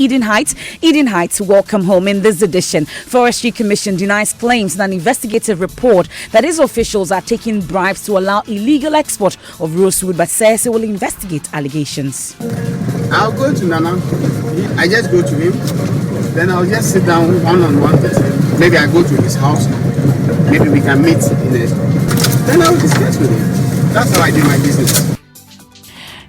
Eden Heights. Eden Heights, welcome home. In this edition, Forestry Commission denies claims in an investigative report that its officials are taking bribes to allow illegal export of rosewood, but says it will investigate allegations. I'll go to Nana. I just go to him. Then I'll just sit down one-on-one with him. Maybe I go to his house. Maybe we can meet in it. Then I'll discuss with him. That's how I do my business.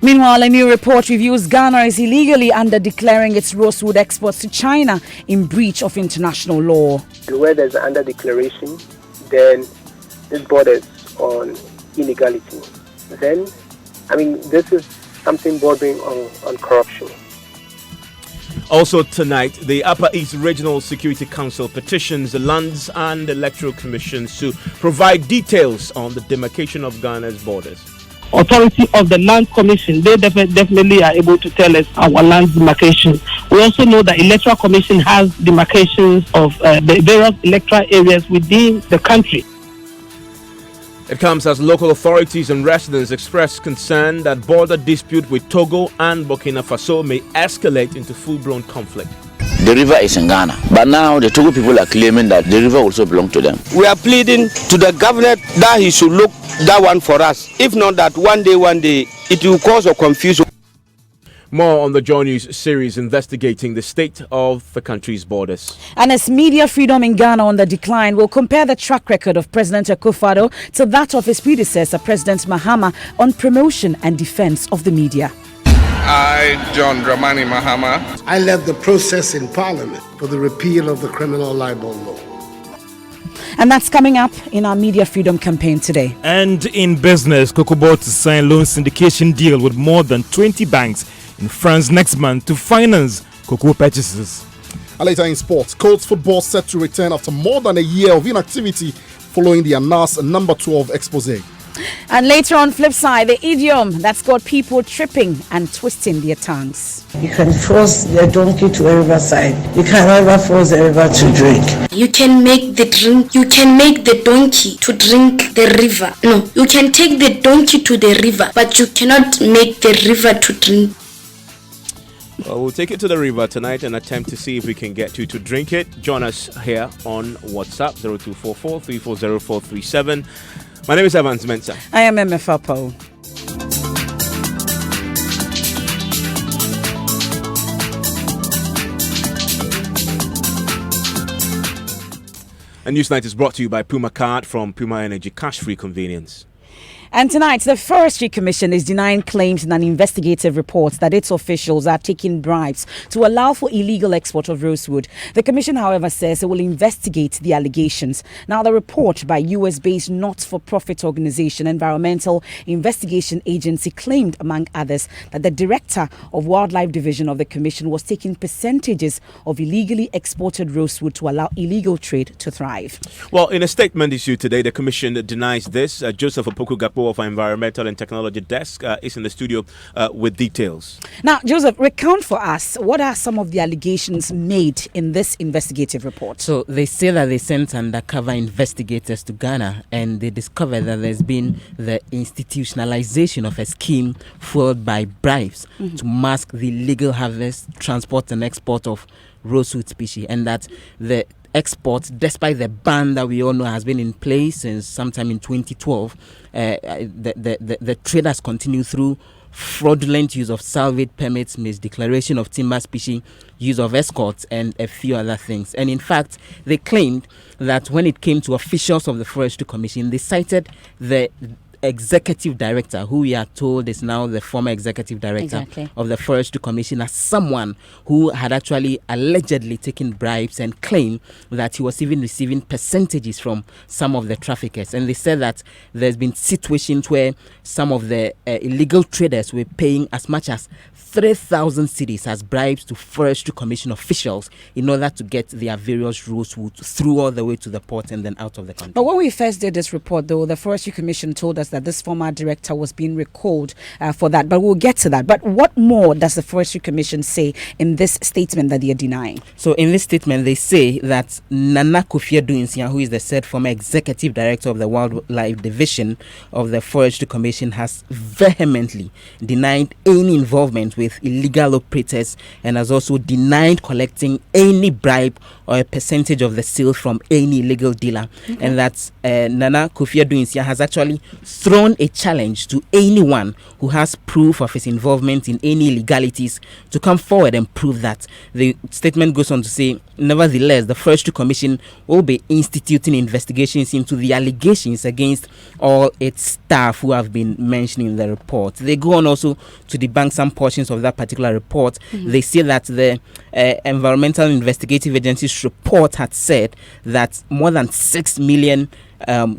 Meanwhile, a new report reviews Ghana is illegally under-declaring its rosewood exports to China in breach of international law. Where there's an under-declaration, then this borders on illegality. Then, this is something bordering on corruption. Also tonight, the Upper East Regional Security Council petitions the Lands and Electoral Commissions to provide details on the demarcation of Ghana's borders. Authority of the Land Commission, they definitely are able to tell us our land demarcation. We also know that Electoral Commission has demarcations of the various electoral areas within the country. It comes as local authorities and residents express concern that border dispute with Togo and Burkina Faso may escalate into full-blown conflict. The river is in Ghana, but now the Togo people are claiming that the river also belongs to them. We are pleading to the governor that he should look that one for us. If not that, one day, it will cause a confusion. More on the Joy News series investigating the state of the country's borders. And as media freedom in Ghana on the decline, we'll compare the track record of President Akufo-Addo to that of his predecessor, President Mahama, on promotion and defense of the media. I, John Dramani Mahama. I led the process in Parliament for the repeal of the criminal libel law. And that's coming up in our media freedom campaign today. And in business, Cocoa to sign loan syndication deal with more than 20 banks in France next month to finance cocoa purchases. And later in sports, Colts football set to return after more than a year of inactivity following the announced number 12 expose. And later on, flip side, the idiom that's got people tripping and twisting their tongues. You can force the donkey to a riverside. You can never force the river to drink. You can make the donkey to drink the river. No, you can take the donkey to the river, but you cannot make the river to drink. Well, we'll take it to the river tonight and attempt to see if we can get you to drink it. Join us here on WhatsApp 0244 340437. My name is Evans Mensah. I am MFAPO. And Newsnight is brought to you by Puma Card from Puma Energy, cash-free convenience. And tonight, the Forestry Commission is denying claims in an investigative report that its officials are taking bribes to allow for illegal export of rosewood. The Commission, however, says it will investigate the allegations. Now, the report by US-based not-for-profit organization Environmental Investigation Agency claimed, among others, that the Director of Wildlife Division of the Commission was taking percentages of illegally exported rosewood to allow illegal trade to thrive. Well, in a statement issued today, the Commission denies this. Joseph Opoku-Gapo of our Environmental and Technology Desk is in the studio with details. Now, Joseph, recount for us, what are some of the allegations made in this investigative report? So they say that they sent undercover investigators to Ghana and they discovered that there's been the institutionalization of a scheme fueled by bribes to mask the illegal harvest, transport and export of rosewood species, and that the exports, despite the ban that we all know has been in place since sometime in 2012, the traders continue through fraudulent use of salvage permits, misdeclaration of timber species, use of escorts, and a few other things. And in fact, they claimed that when it came to officials of the Forestry Commission, they cited the executive director, who we are told is now the former executive director of the Forestry Commission, as someone who had actually allegedly taken bribes and claimed that he was even receiving percentages from some of the traffickers. And they said that there's been situations where some of the illegal traders were paying as much as 3,000 cedis as bribes to Forestry Commission officials in order to get their various rosewood through all the way to the port and then out of the country. But when we first did this report, though, the Forestry Commission told us that this former director was being recalled for that. But we'll get to that. But what more does the Forestry Commission say in this statement that they are denying? So in this statement, they say that Nana Kofi-Addo Nsia, who is the said former executive director of the Wildlife Division of the Forestry Commission, has vehemently denied any involvement with with illegal operators and has also denied collecting any bribe or a percentage of the sale from any illegal dealer. Okay. And that Nana Akufo-Addo Nsia has actually thrown a challenge to anyone who has proof of his involvement in any illegalities to come forward and prove that. The statement goes on to say, nevertheless, the Forestry Commission will be instituting investigations into the allegations against all its staff who have been mentioned in the report. They go on also to debunk some portions of that particular report. They say that the Environmental Investigative Agency's report had said that more than 6 million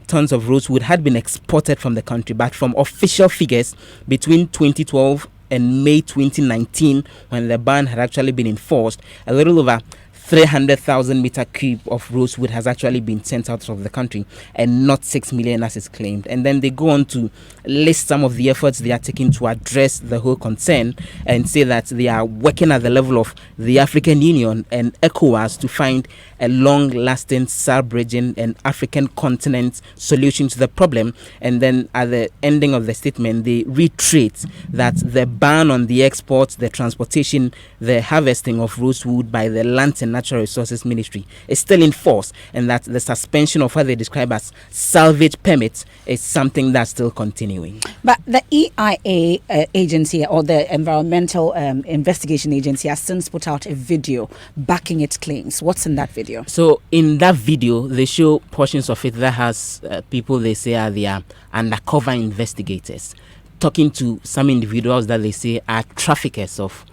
tons of rosewood had been exported from the country, but from official figures between 2012 and May 2019, when the ban had actually been enforced, a little over 300,000 meter cube of rosewood has actually been sent out of the country, and not 6 million as is claimed. And then they go on to list some of the efforts they are taking to address the whole concern and say that they are working at the level of the African Union and ECOWAS to find a long-lasting sub-region and African continent solution to the problem. And then at the ending of the statement, they reiterate that the ban on the export, the transportation, the harvesting of rosewood by the Lands and Natural Resources Ministry is still in force, and that the suspension of what they describe as salvage permits is something that's still continuing. But the EIA agency, or the Environmental Investigation Agency, has since put out a video backing its claims. What's in that video? So in that video, they show portions of it that has people they say are their undercover investigators talking to some individuals that they say are traffickers of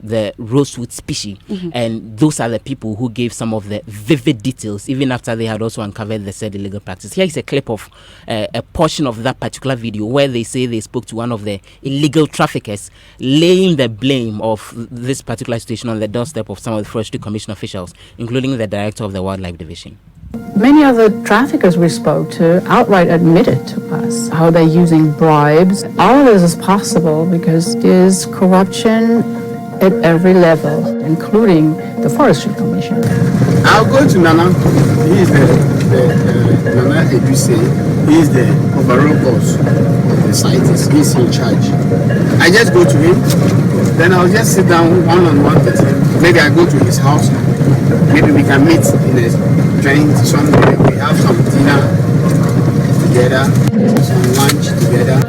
the rosewood species, and those are the people who gave some of the vivid details even after they had also uncovered the said illegal practice. Here is a clip of a portion of that particular video where they say they spoke to one of the illegal traffickers, laying the blame of this particular situation on the doorstep of some of the Forestry Commission officials, including the director of the Wildlife Division. Many of the traffickers we spoke to outright admitted to us how they're using bribes. All of this is possible because there's corruption at every level, including the Forestry Commission. I'll go to Nana. He is the Nana Eduse. He is the overall boss of the site. He's in charge. I just go to him, then I'll just sit down one-on-one with him. Maybe I go to his house. Maybe we can meet in a drink somewhere. We have some dinner together, some lunch together.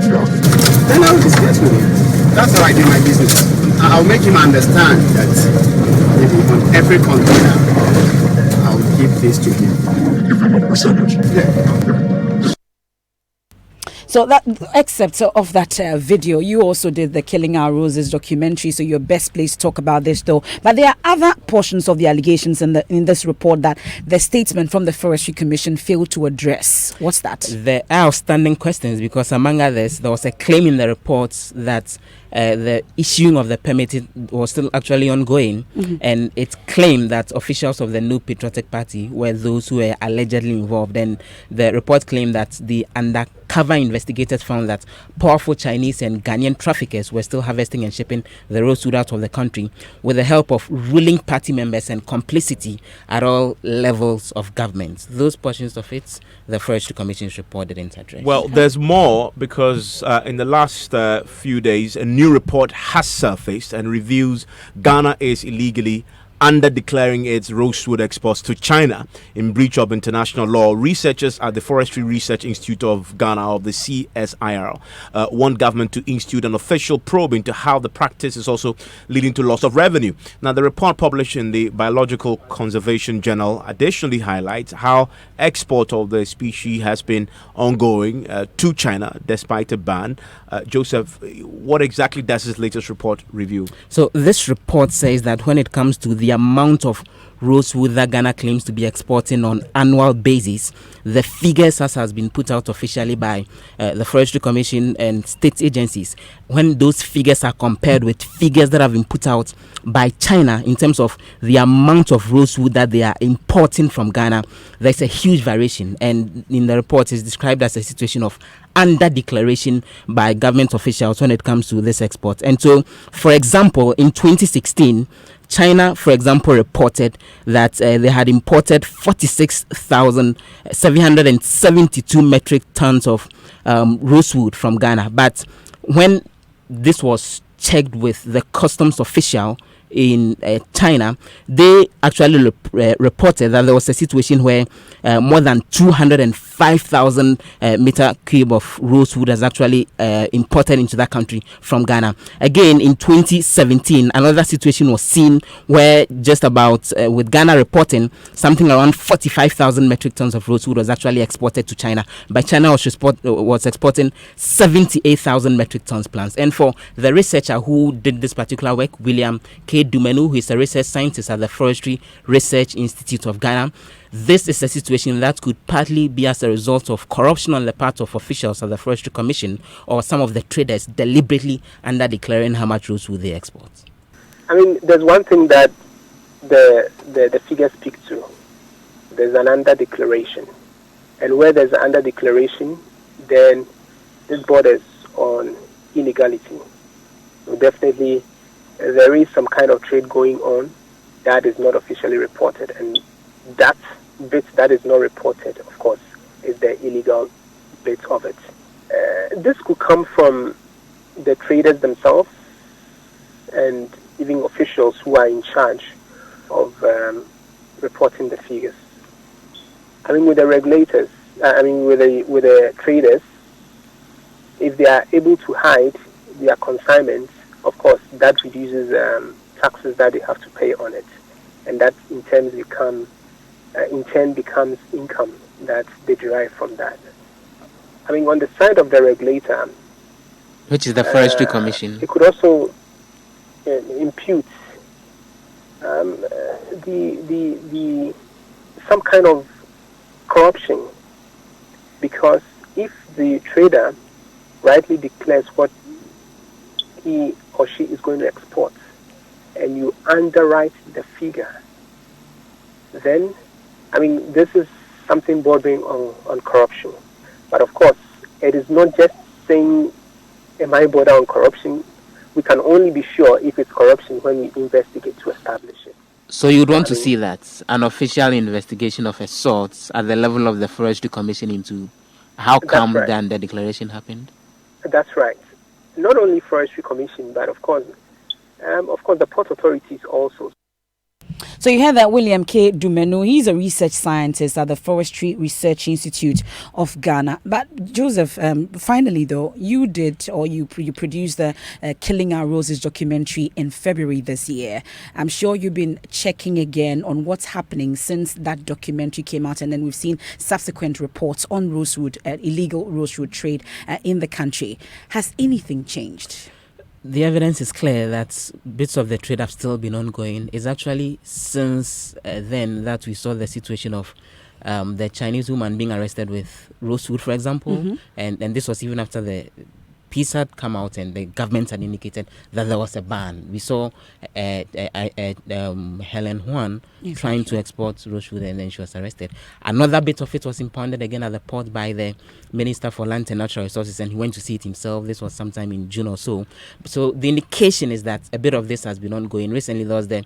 Then I'll discuss with him. That's how I do my business. I'll make him understand that maybe on every container, I'll give this to him. Yeah. So that except of that video, you also did the Killing Our Roses documentary, so you're best placed to talk about this though. But there are other portions of the allegations in this report that the statement from the Forestry Commission failed to address. What's that? There are outstanding questions because among others, there was a claim in the reports that the issuing of the permit was still actually ongoing, and it claimed that officials of the New Patriotic Party were those who were allegedly involved, and the report claimed that the undercover investigators found that powerful Chinese and Ghanaian traffickers were still harvesting and shipping the rosewood out of the country with the help of ruling party members and complicity at all levels of government. Those portions of it, the Forestry Commission's report didn't address. Well, there's more because in the last few days, a new report has surfaced and reveals Ghana is illegally under declaring its rosewood exports to China in breach of international law. Researchers at the Forestry Research Institute of Ghana, of the CSIR, want government to institute an official probe into how the practice is also leading to loss of revenue. Now, the report published in the Biological Conservation Journal additionally highlights how export of the species has been ongoing to China despite a ban. Joseph, what exactly does this latest report review? So this report says that when it comes to the amount of rosewood that Ghana claims to be exporting on annual basis, the figures as has been put out officially by the Forestry Commission and state agencies, when those figures are compared with figures that have been put out by China in terms of the amount of rosewood that they are importing from Ghana, there's a huge variation. And in the report, it's described as a situation of under declaration by government officials when it comes to this export. And so, for example, in 2016, China, for example, reported that they had imported 46,772 metric tons of rosewood from Ghana. But when this was checked with the customs official in China, they actually reported that there was a situation where more than 205,000 meter cube of rosewood was actually imported into that country from Ghana. Again, in 2017, another situation was seen where just about, with Ghana reporting, something around 45,000 metric tons of rosewood was actually exported to China. But China was exporting 78,000 metric tons plants. And for the researcher who did this particular work, William K. Dumenu, who is a research scientist at the Forestry Research Institute of Ghana, this is a situation that could partly be as a result of corruption on the part of officials of the Forestry Commission or some of the traders deliberately under declaring how much rosewood they export. I mean, there's one thing that the figures speak to. There's an under declaration. And where there's an under declaration, then this borders on illegality. So definitely there is some kind of trade going on that is not officially reported, and that bit that is not reported, of course, is the illegal bit of it. This could come from the traders themselves and even officials who are in charge of reporting the figures. I mean, with the regulators, with the traders, if they are able to hide their consignments, of course, that reduces taxes that they have to pay on it, and that in turn becomes income that they derive from that. I mean, on the side of the regulator, which is the Forestry Commission, it could also impute the some kind of corruption, because if the trader rightly declares what he or she is going to export, and you underwrite the figure, then, I mean, this is something bordering on corruption. But of course, it is not just saying, am I border on corruption? We can only be sure if it's corruption when we investigate to establish it. So you'd want to see that, an official investigation of a sort at the level of the Forestry Commission into how come then the declaration happened? That's right. Not only Forestry Commission, but of course the port authorities also. So you heard that William K. Dumenu, he's a research scientist at the Forestry Research Institute of Ghana. But Joseph, finally though, you produced the Killing Our Roses documentary in February this year. I'm sure you've been checking again on what's happening since that documentary came out, and then we've seen subsequent reports on rosewood, illegal rosewood trade in the country. Has anything changed? The evidence is clear that bits of the trade have still been ongoing. It's actually since then that we saw the situation of the Chinese woman being arrested with rosewood, for example, and this was even after the peace had come out and the government had indicated that there was a ban. We saw Helen Huan trying to export rosewood, and then she was arrested. Another bit of it was impounded again at the port by the Minister for Land and Natural Resources, and he went to see it himself. This was sometime in June or so. So the indication is that a bit of this has been ongoing. Recently there was the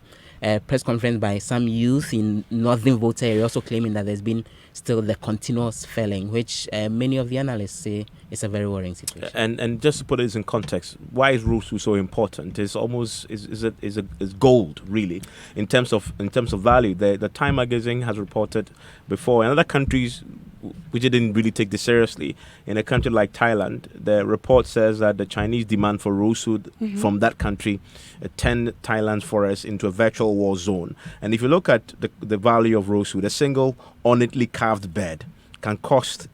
press conference by some youth in Northern Volta area also claiming that there's been still the continuous felling, which many of the analysts say is a very worrying situation. And just to put this in context, why is rosewood so important? It's almost is gold, really, in terms of value. The Time magazine has reported before in other countries which didn't really take this seriously. In a country like Thailand, the report says that the Chinese demand for rosewood from that country turned Thailand's forests into a virtual war zone. And if you look at the value of rosewood, a single ornately carved bed can cost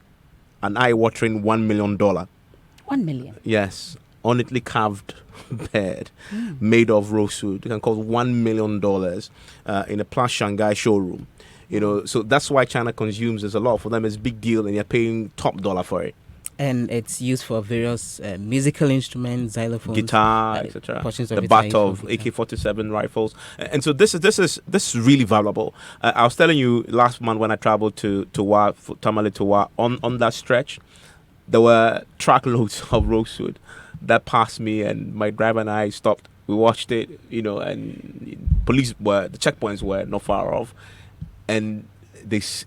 an eye-watering $1 million. $1 million? Yes. Ornately carved bed made of rosewood. It can cost $1 million in a Plus Shanghai showroom. You know, so that's why China consumes this a lot. For them, it's a big deal, and they're paying top dollar for it. And it's used for various musical instruments, xylophones, guitar, etc. The butt of AK-47 rifles, and so this is really valuable. I was telling you last month when I traveled to Tamale Towa on that stretch, there were truckloads of rosewood that passed me, and my driver and I stopped. We watched it, and the checkpoints were not far off. And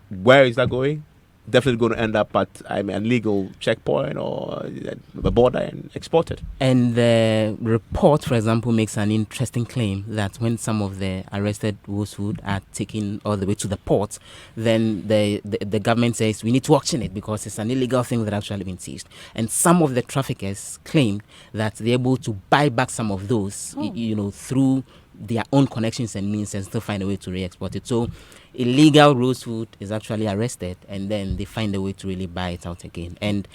where is that going? definitely going to end up at a legal checkpoint or a border and exported. And the report, for example, makes an interesting claim that when some of the arrested Rosewood are taken all the way to the port, then the government says we need to auction it because it's an illegal thing that actually been seized. And some of the traffickers claim that they're able to buy back some of those, through their own connections and means, and still find a way to re-export it. So illegal rosewood is actually arrested, and then they find a way to really buy it out again. And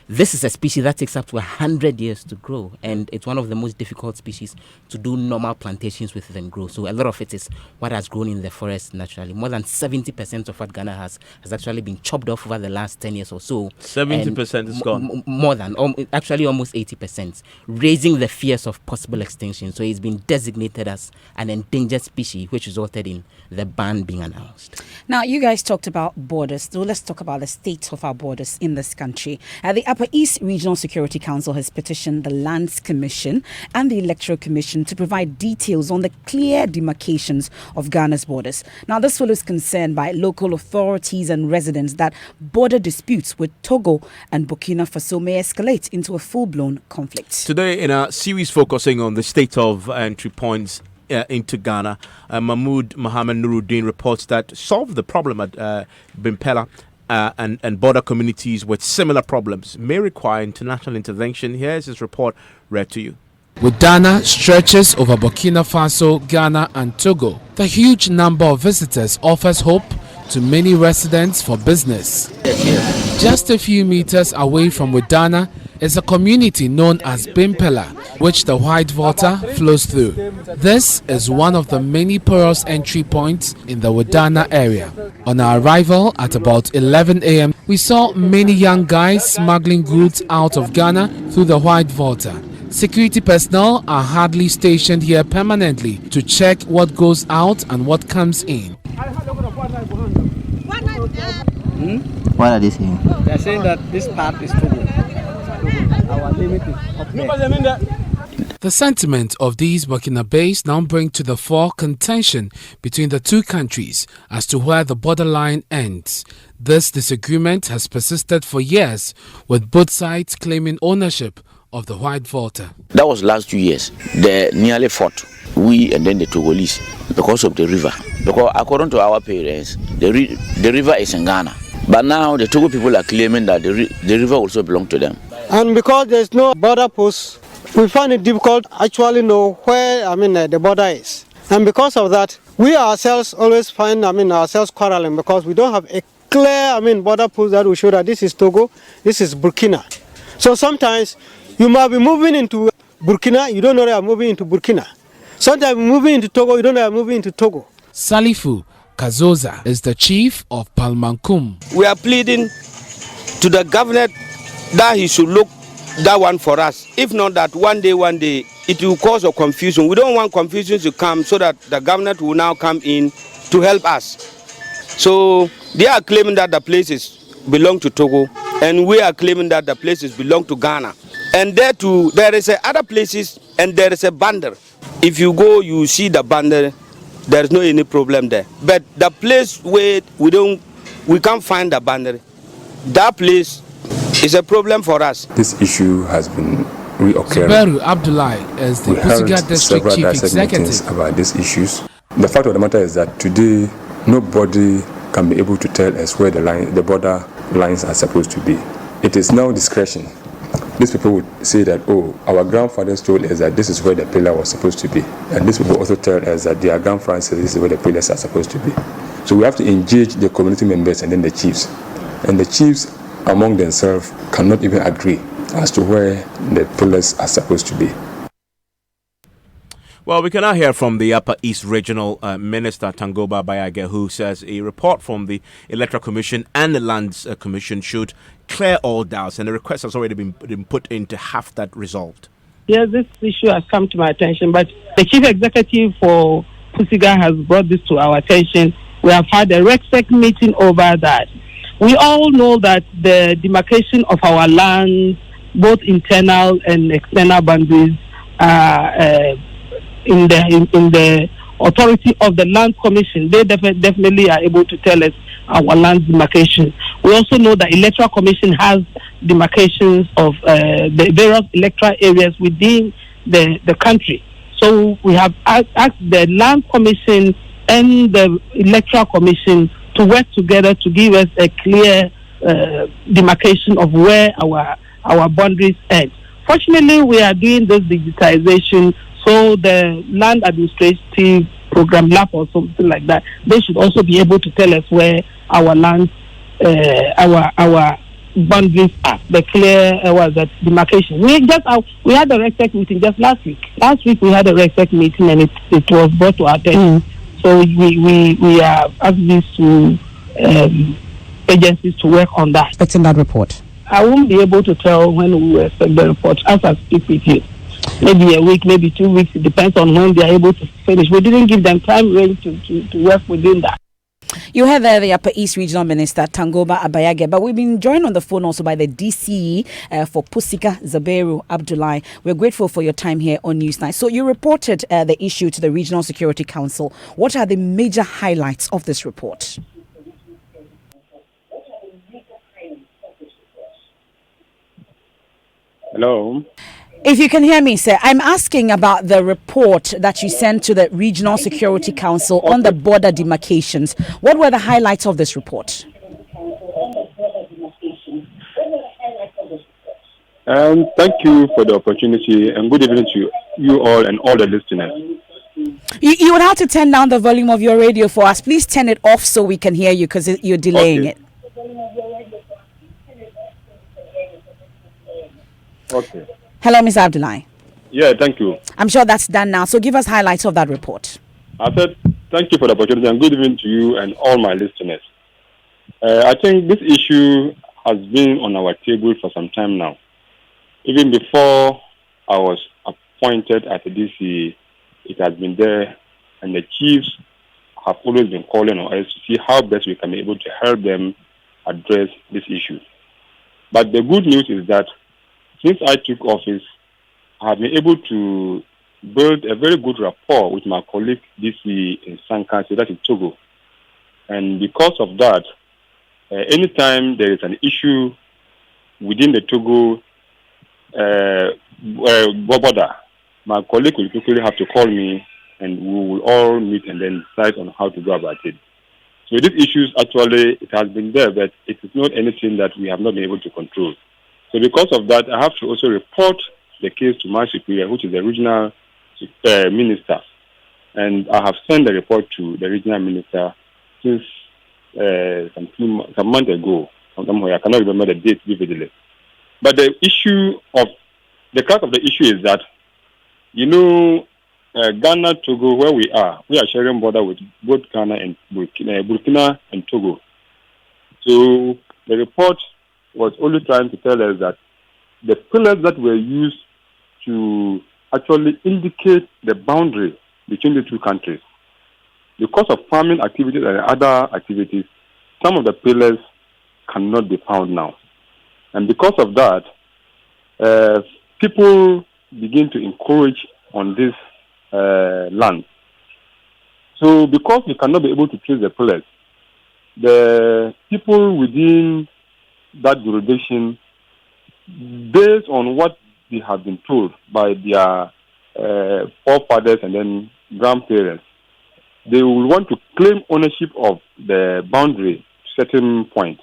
this is a species that takes up to 100 years to grow, and it's one of the most difficult species to do normal plantations with and grow. So a lot of it is what has grown in the forest naturally. More than 70% of what Ghana has actually been chopped off over the last 10 years or so. 70% is gone. More than, actually almost 80%, raising the fears of possible extinction. So it's been designated as an endangered species, which resulted in the ban being announced. Now, you guys talked about borders, so let's talk about the state of our borders in this country. The Upper East Regional Security Council has petitioned the Lands Commission and the Electoral Commission to provide details on the clear demarcations of Ghana's borders. Now, this follows concern by local authorities and residents that border disputes with Togo and Burkina Faso may escalate into a full-blown conflict. Today, in a series focusing on the state of entry points into Ghana, Mahmoud Mohammed Nuruddin reports that solve the problem at Bimpella and border communities with similar problems may require international intervention. Here's his report read to you. Wodana stretches over Burkina Faso, Ghana and Togo. The huge number of visitors offers hope to many residents for business. Just a few meters away from Wodana is a community known as Bimpella, which the White Volta flows through. This is one of the many porous entry points in the Wodana area. On our arrival at about 11 a.m., we saw many young guys smuggling goods out of Ghana through the White Volta. Security personnel are hardly stationed here permanently to check what goes out and what comes in. What are they saying? They are saying that this part is Togo. Our limit is up there. The sentiment of these Burkinabés now bring to the fore contention between the two countries as to where the borderline ends. This disagreement has persisted for years, with both sides claiming ownership of the White Volta. That was last 2 years. They nearly fought, we and then the Togolese, because of the river. Because according to our parents, the river is in Ghana. But now the Togo people are claiming that the river also belongs to them. And because there's no border post, we find it difficult to actually know where the border is. And because of that, we ourselves always find ourselves quarreling because we don't have a clear border post that will show that this is Togo, this is Burkina. So sometimes you might be moving into Burkina, you don't know that you're moving into Burkina. Sometimes you're moving into Togo, you don't know you're moving into Togo. Salifu Kazoza is the chief of Palmankum. We are pleading to the governor that he should look that one for us. If not that, one day, it will cause a confusion. We don't want confusion to come so that the governor will now come in to help us. So they are claiming that the places belong to Togo, and we are claiming that the places belong to Ghana. And there too, there is other places, and there is a bundle. If you go, you see the bundle. There is no any problem there. But the place where we can't find the bundle, that place is a problem for us. This issue has been reoccurring. Zuberu Abdullahi is the Busiga District Chief Executive. About these issues. The fact of the matter is that today nobody can be able to tell us where the border lines are supposed to be. It is now discretion. These people would say that, oh, our grandfathers told us that this is where the pillar was supposed to be. And these people also tell us that their grandfathers said this is where the pillars are supposed to be. So we have to engage the community members and then the chiefs. And the chiefs among themselves cannot even agree as to where the pillars are supposed to be. Well, we can now hear from the Upper East Regional Minister Tangoba Bayage, who says a report from the Electoral Commission and the Lands Commission should clear all doubts, and the request has already been put in to have that resolved. Yes, this issue has come to my attention, but the Chief Executive for Pusiga has brought this to our attention. We have had a RECSEC meeting over that. We all know that the demarcation of our lands, both internal and external boundaries, in the authority of the Lands Commission. They definitely are able to tell us our land demarcation. We also know that Electoral Commission has demarcations of the various electoral areas within the country. So we have asked the Land Commission and the Electoral Commission to work together to give us a clear demarcation of where our boundaries end. Fortunately, we are doing this digitization, so the Land Administrative Program Lab or something like that, they should also be able to tell us where our land, our boundaries are, the clear demarcation. We had a RegSec meeting just last week. Last week we had a RegSec meeting and it was brought to our attention. So we are asking these two agencies to work on that. It's in that report. I won't be able to tell when we will expect the report as I speak with you. Maybe a week, maybe 2 weeks. It depends on when they are able to finish. We didn't give them time range to work within that. You heard there the Upper East Regional Minister, Tangoba Abayage, but we've been joined on the phone also by the DCE for Pusika Zaberu Abdullahi. We're grateful for your time here on Newsnight. So you reported the issue to the Regional Security Council. What are the major highlights of this report? Hello. If you can hear me, sir, I'm asking about the report that you sent to the Regional Security Council on the border demarcations. What were the highlights of this report? Thank you for the opportunity and good evening to you all and all the listeners. You would have to turn down the volume of your radio for us. Please turn it off so we can hear you because you're delaying it. Okay. Hello, Ms. Abdullahi. Yeah, thank you. I'm sure that's done now. So give us highlights of that report. I said thank you for the opportunity and good evening to you and all my listeners. I think this issue has been on our table for some time now. Even before I was appointed as a DC, it has been there, and the chiefs have always been calling on us to see how best we can be able to help them address this issue. But the good news is that since I took office, I have been able to build a very good rapport with my colleague DC in Sankansé, that is Togo. And because of that, anytime there is an issue within the Togo border, my colleague will quickly have to call me and we will all meet and then decide on how to go about it. So these issues, actually, it has been there, but it is not anything that we have not been able to control. So because of that, I have to also report the case to my superior, which is the regional minister. And I have sent the report to the regional minister since some month ago. I cannot remember the date vividly. But the crux of the issue is that, Ghana, Togo, where we are sharing border with both Ghana and Burkina and Togo. So the report was only trying to tell us that the pillars that were used to actually indicate the boundary between the two countries, because of farming activities and other activities, some of the pillars cannot be found now. And because of that, people begin to encourage on this land. So because we cannot be able to trace the pillars, the people within that jurisdiction, based on what they have been told by their forefathers and then grandparents, they will want to claim ownership of the boundary to a certain point.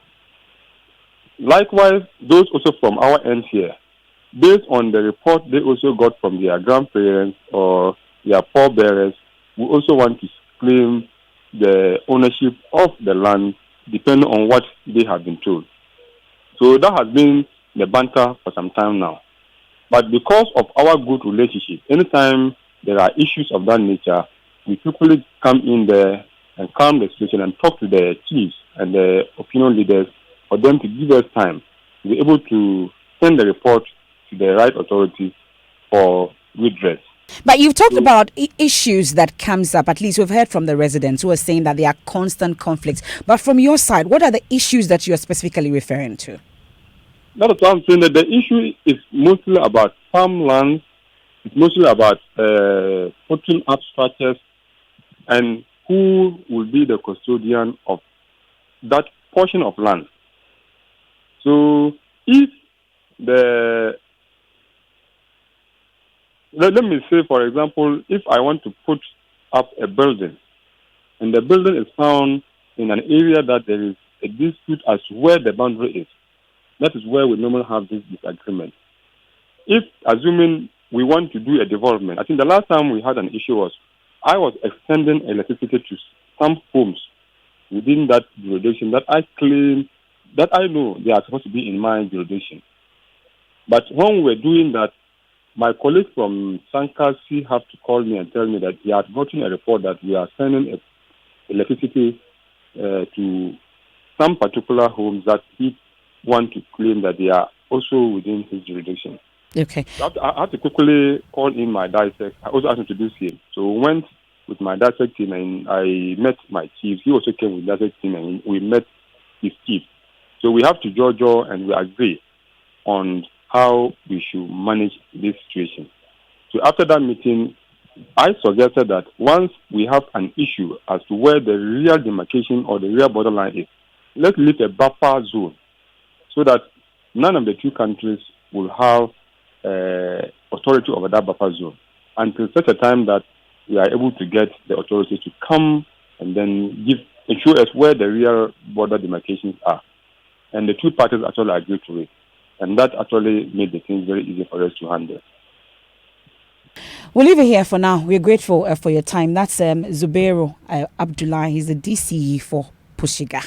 Likewise, those also from our end here, based on the report they also got from their grandparents or their forebearers, we also want to claim the ownership of the land depending on what they have been told. So that has been the banter for some time now. But because of our good relationship, anytime there are issues of that nature, we quickly come in there and calm the situation and talk to the chiefs and the opinion leaders for them to give us time to be able to send the report to the right authorities for redress. But you've talked about issues that comes up. At least we've heard from the residents who are saying that there are constant conflicts. But from your side, what are the issues that you are specifically referring to? That is what I'm saying, that the issue is mostly about farmland. It's mostly about putting up structures and who will be the custodian of that portion of land. So if let me say, for example, if I want to put up a building, and the building is found in an area that there is a dispute as to where the boundary is, that is where we normally have this disagreement. If, assuming we want to do a development, I think the last time we had an issue was I was extending electricity to some homes within that jurisdiction that I claim, that I know they are supposed to be in my jurisdiction. But when we were doing that, my colleague from Sankasi have to call me and tell me that he had gotten a report that we are sending electricity to some particular homes that he want to claim that they are also within his jurisdiction. Okay. So I have to quickly call in my dissect. I also asked him to do the same. So we went with my dissect team and I met my chief. He also came with the dissect team and we met his chief. So we have to judge and we agree on how we should manage this situation. So after that meeting, I suggested that once we have an issue as to where the real demarcation or the real borderline is, let's leave a buffer zone so that none of the two countries will have authority over that buffer zone until such a time that we are able to get the authorities to come and then show us where the real border demarcations are. And the two parties actually agreed to it. And that actually made the things very easy for us to handle. We'll leave it here for now. We're grateful for your time. That's Zubairu Abdullah. He's the DCE for Pushiga.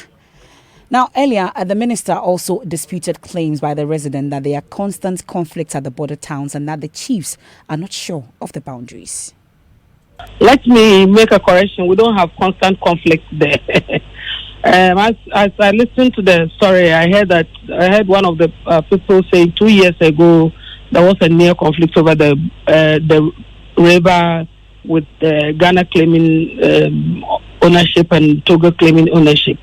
Now, earlier, the minister also disputed claims by the resident that there are constant conflicts at the border towns and that the chiefs are not sure of the boundaries. Let me make a correction. We don't have constant conflict there. As I listened to the story, I heard one of the people saying 2 years ago there was a near conflict over the river with Ghana claiming ownership and Togo claiming ownership.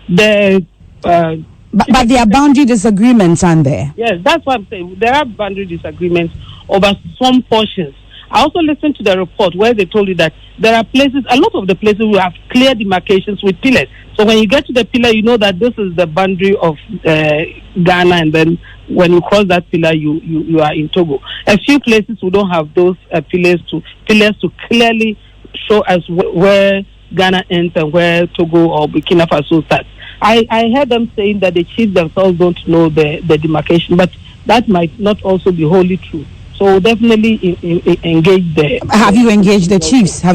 But there are boundary disagreements, aren't there? Yes, that's what I'm saying. There are boundary disagreements over some portions. I also listened to the report where they told you that there are places, a lot of the places will have clear demarcations with pillars. So when you get to the pillar, you know that this is the boundary of Ghana, and then when you cross that pillar, you are in Togo. A few places we don't have those pillars to clearly show us where Ghana ends and where Togo or Burkina Faso starts. I heard them saying that the chiefs themselves don't know the demarcation, but that might not also be wholly true. So definitely engage the. Have you engaged the chiefs?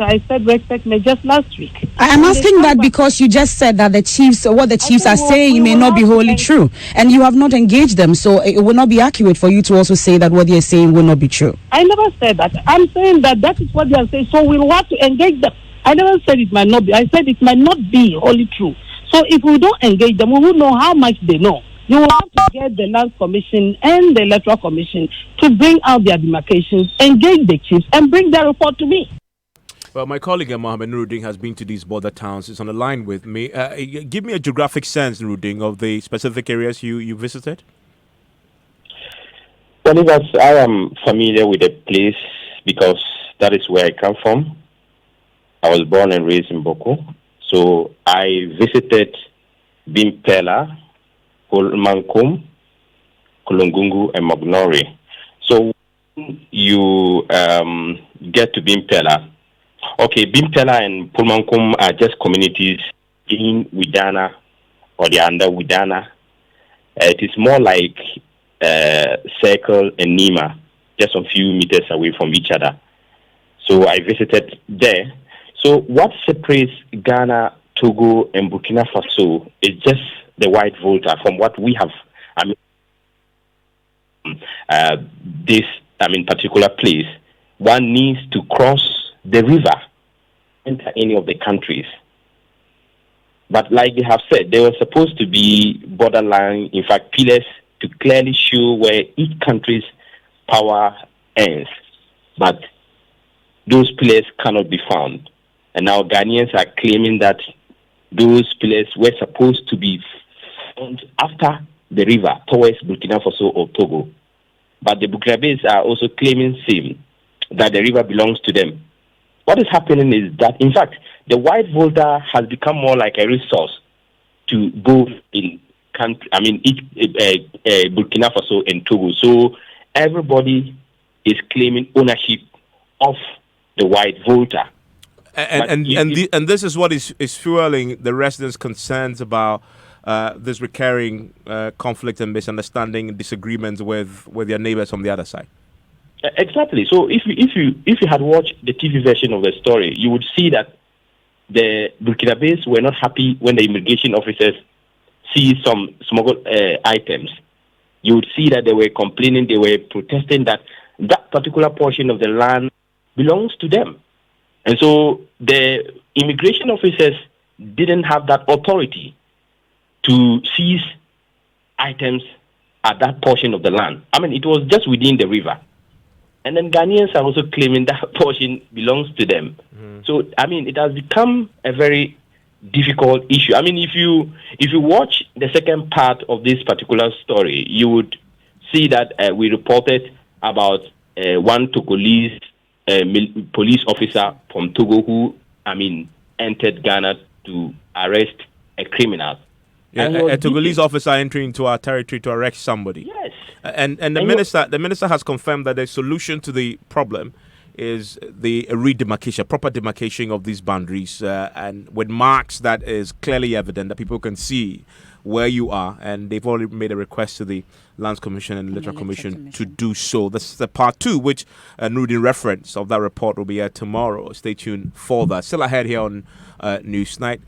I said respect me just last week. I'm asking that because you just said that what the chiefs are saying may not be wholly true, and you have not engaged them, so it will not be accurate for you to also say that what they're saying will not be true. I never said that. I'm saying that is what they are saying. So we'll have to engage them. I never said it might not be. I said it might not be wholly true. So if we don't engage them, we will know how much they know. You will have to get the Land Commission and the Electoral Commission to bring out their demarcations, engage the chiefs, and bring their report to me. Well, my colleague Mohammed Nuruddin has been to these border towns. He's on the line with me. Give me a geographic sense, Nuruddin, of the specific areas you visited. Well, I am familiar with the place because that is where I come from. I was born and raised in Boko. So I visited Bimpela, Pulmankum, Kulungungu, and Mognori. So you get to Bimpela. Okay, Bimpela and Pulmankum are just communities in Widana, or they are under Widana. It is more like Circle and Nima, just a few meters away from each other. So I visited there. So what separates Ghana, Togo, and Burkina Faso is just the White Volta. From what we have, this particular place, one needs to cross the river, enter any of the countries. But like they have said, there were supposed to be borderline, in fact, pillars to clearly show where each country's power ends. But those pillars cannot be found. And now Ghanaians are claiming that those pillars were supposed to be found after the river towards Burkina Faso or Togo. But the Burkinabés are also claiming same, that the river belongs to them. what is happening is that, in fact, the white volta has become more like a resource to both in country. I mean, Burkina Faso and Togo. So everybody is claiming ownership of the white volta. And this is what is fueling the residents' concerns about this recurring conflict and misunderstanding and disagreements with their neighbors from the other side. Exactly. So if you had watched the TV version of the story, you would see that the Burkinabés were not happy when the immigration officers see some smuggled items. You would see that they were complaining, they were protesting that particular portion of the land belongs to them. And so the immigration officers didn't have that authority to seize items at that portion of the land. I mean, it was just within the river. And then Ghanaians are also claiming that portion belongs to them. So, I mean, it has become a very difficult issue. I mean, if you watch the second part of this particular story, you would see that we reported about one Togolese police officer from Togo who, I mean, entered Ghana to arrest a criminal. Yeah, a Togolese officer entering into our territory to arrest somebody. Yes. And the minister has confirmed that the solution to the problem is the redemarcation, proper demarcation of these boundaries, and with marks that is clearly evident that people can see where you are. And they've already made a request to the Lands Commission and Electoral Commission to do so. This is the part 2, which Nurudin reference of that report will be aired tomorrow. Stay tuned for that. Still ahead here on Newsnight.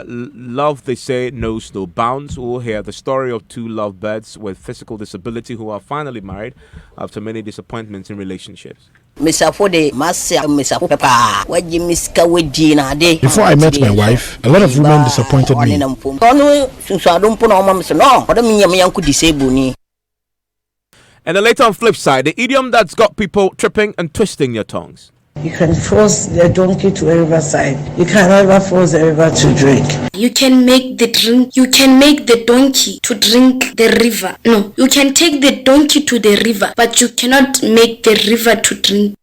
Love, they say, knows no bounds. We'll hear the story of 2 lovebirds with physical disability who are finally married after many disappointments in relationships. Before I met my wife, a lot of women disappointed me. And then later on flip side, the idiom that's got people tripping and twisting their tongues. You can force the donkey to a riverside. You can never force the river to drink. You can make the donkey to drink the river. No, you can take the donkey to the river, but you cannot make the river to drink.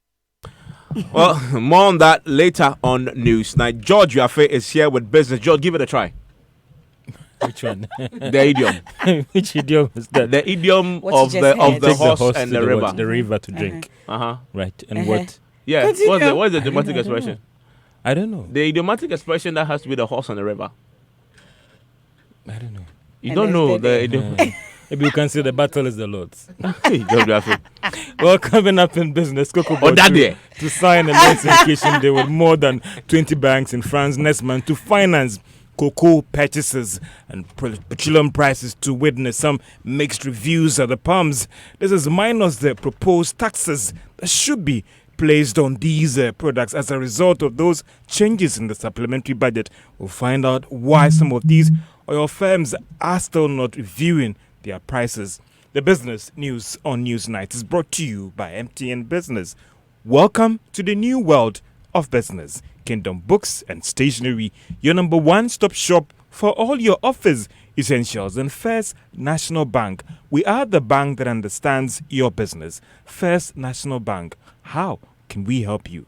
Well, more on that later on Newsnight. George Yafe is here with business. George, give it a try. Which one? The idiom. Which idiom is that? The idiom of the horse and the river. The river to drink. Right. And what? Yeah. What's the idiomatic expression? I don't know. The idiomatic expression that has to be the horse and the river. I don't know. You don't know the idiom. Maybe you can say the battle is the Lord's. Well, coming up in business, Cocoa to sign a notification deal with more than 20 banks in France next month to finance cocoa purchases and petroleum prices to witness some mixed reviews at the pumps. This is minus the proposed taxes that should be placed on these products as a result of those changes in the supplementary budget. We'll find out why some of these oil firms are still not reviewing their prices. The business news on Newsnight is brought to you by MTN Business. Welcome to the new world of business. Kingdom Books and Stationery, your number one-stop shop for all your office essentials. And First National Bank, we are the bank that understands your business. First National Bank, how can we help you?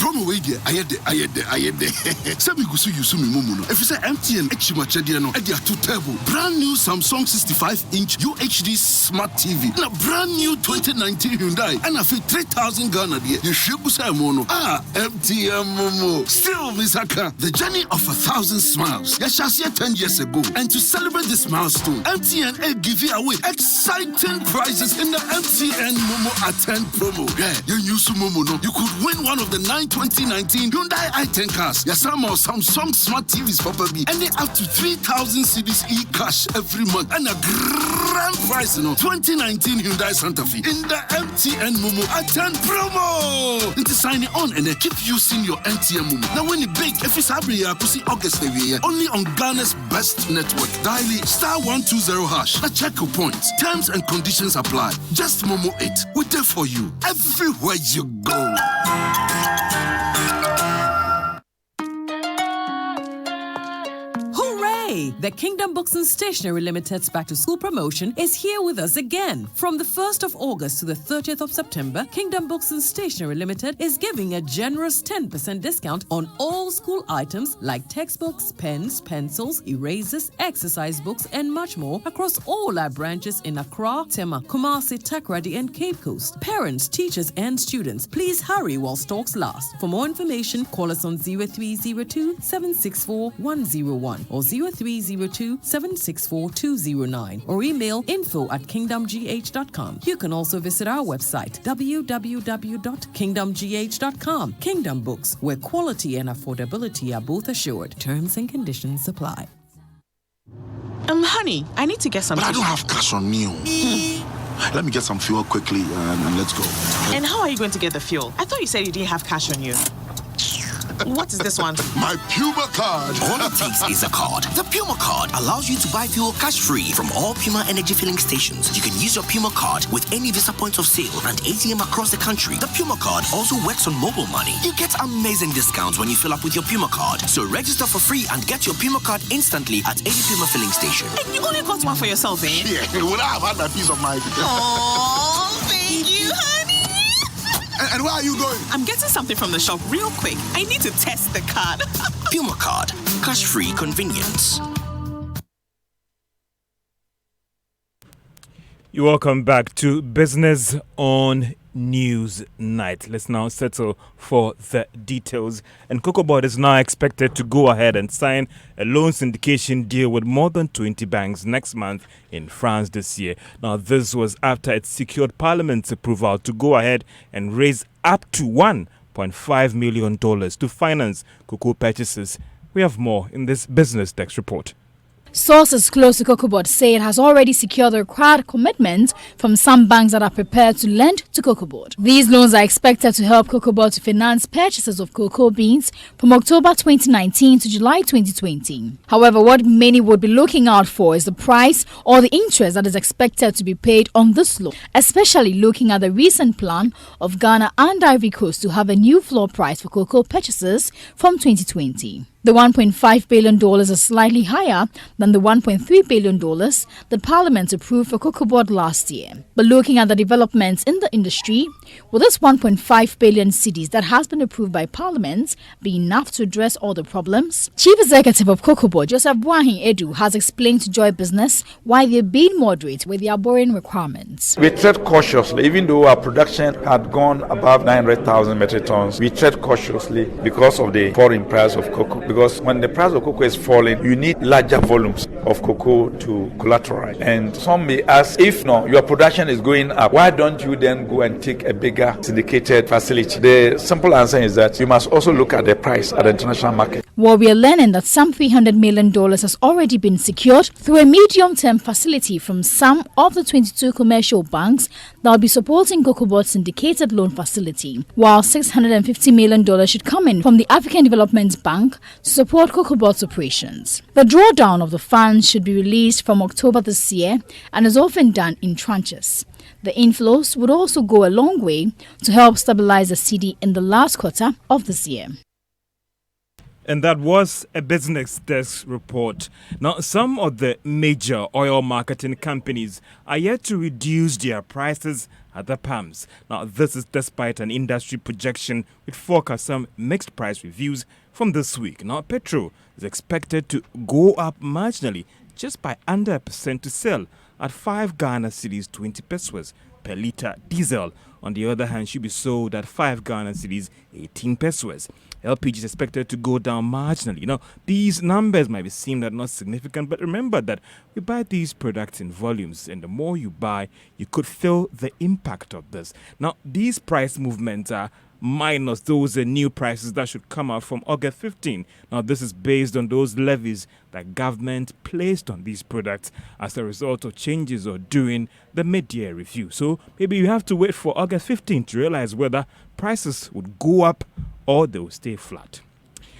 Promo way there, I had there. Some you see me mumu. If you say MTN Echimachedia no, Edia 2 Turbo, brand new Samsung 65-inch UHD Smart TV, na brand new 2019 Hyundai, and I feel 3,000 Ghana there. You should say mono. MTN Momo. Still, Misaka, the journey of 1,000 smiles. Yashasya 10 years ago, and to celebrate this milestone, MTN give you away exciting prizes in the MTN Momo Attend promo. Yeah, you use Momo no, you could win one of the 2019 Hyundai i10 cars. Yes, some or Samsung Smart TVs for baby, and they up to 3,000 cedis e-cash every month, and a grand prize, 2019 Hyundai Santa Fe in the MTN Momo Attend promo. Into sign it on and then keep using your MTN Momo. Now when you big, if it's happy, I see August only on Ghana's best network. Dial *120#. Now check your points. Terms and conditions apply. Just Momo it. We're there for you everywhere you go. Hooray! Hey, the Kingdom Books and Stationery Limited's Back to School promotion is here with us again. From the 1st of August to the 30th of September, Kingdom Books and Stationery Limited is giving a generous 10% discount on all school items like textbooks, pens, pencils, erasers, exercise books, and much more across all our branches in Accra, Tema, Kumasi, Takoradi, and Cape Coast. Parents, teachers, and students, please hurry while stocks last. For more information, call us on 0302 764 101 or 0302 764 209 or email info@kingdomgh.com. You can also visit our website www.kingdomgh.com. Kingdom Books, where quality and affordability are both assured. Terms and conditions apply. Honey, I need to get some. But I don't have cash on me. Let me get some fuel quickly and let's go. And how are you going to get the fuel? I thought you said you didn't have cash on you. What is this one? My Puma card. All it takes is a card. The Puma card allows you to buy fuel cash-free from all Puma energy filling stations. You can use your Puma card with any Visa points of sale and ATM across the country. The Puma card also works on mobile money. You get amazing discounts when you fill up with your Puma card. So register for free and get your Puma card instantly at any Puma filling station. And you only got one for yourself, eh? Yeah, would I have had my piece of mind? Oh, thank you, honey. And where are you going? I'm getting something from the shop real quick. I need to test the card. Puma card. Cash-free convenience. You're welcome back to Business on News Night. Let's now settle for the details. And COCOBOD is now expected to go ahead and sign a loan syndication deal with more than 20 banks next month in France this year. Now, this was after it secured Parliament's approval to go ahead and raise up to $1.5 million to finance cocoa purchases. We have more in this Business Desk report. Sources close to COCOBOD say it has already secured the required commitment from some banks that are prepared to lend to COCOBOD. These loans are expected to help COCOBOD to finance purchases of cocoa beans from October 2019 to July 2020. However, what many would be looking out for is the price or the interest that is expected to be paid on this loan, especially looking at the recent plan of Ghana and Ivory Coast to have a new floor price for cocoa purchases from 2020. The $1.5 billion is slightly higher than the $1.3 billion that Parliament approved for COCOBOD last year. But looking at the developments in the industry, will this 1.5 billion cedis that has been approved by Parliament be enough to address all the problems? Chief Executive of COCOBOD, Joseph Boahin Edu, has explained to Joy Business why they're being moderate with their borrowing requirements. We tread cautiously, even though our production had gone above 900,000 metric tons. We tread cautiously because of the falling price of cocoa. Because when the price of cocoa is falling, you need larger volumes of cocoa to collateralize. And some may ask, if no, your production is going up, why don't you then go and take a bigger syndicated facility? The simple answer is that you must also look at the price at the international market. Well, we are learning that some $300 million has already been secured through a medium-term facility from some of the 22 commercial banks that will be supporting COCOBOD's syndicated loan facility, while $650 million should come in from the African Development Bank to support COCOBOD's operations. The drawdown of the funds should be released from October this year and is often done in tranches. The inflows would also go a long way to help stabilize the cedi in the last quarter of this year. And that was a Business Desk report. Now, some of the major oil marketing companies are yet to reduce their prices at the pumps. Now, this is despite an industry projection which forecasts some mixed price reviews from this week. Now, petrol is expected to go up marginally, just by under 1% to sell at 5 Ghana cedis 20 pesos per litre. Diesel, on the other hand, should be sold at 5 Ghana cedis 18 pesos. LPG is expected to go down marginally. Now, these numbers might be seen as not significant, but remember that we buy these products in volumes, and the more you buy, you could feel the impact of this. Now, these price movements are minus those new prices that should come out from August 15. Now, this is based on those levies that government placed on these products as a result of changes or during the mid-year review. So maybe you have to wait for August 15 to realize whether prices would go up or they will stay flat.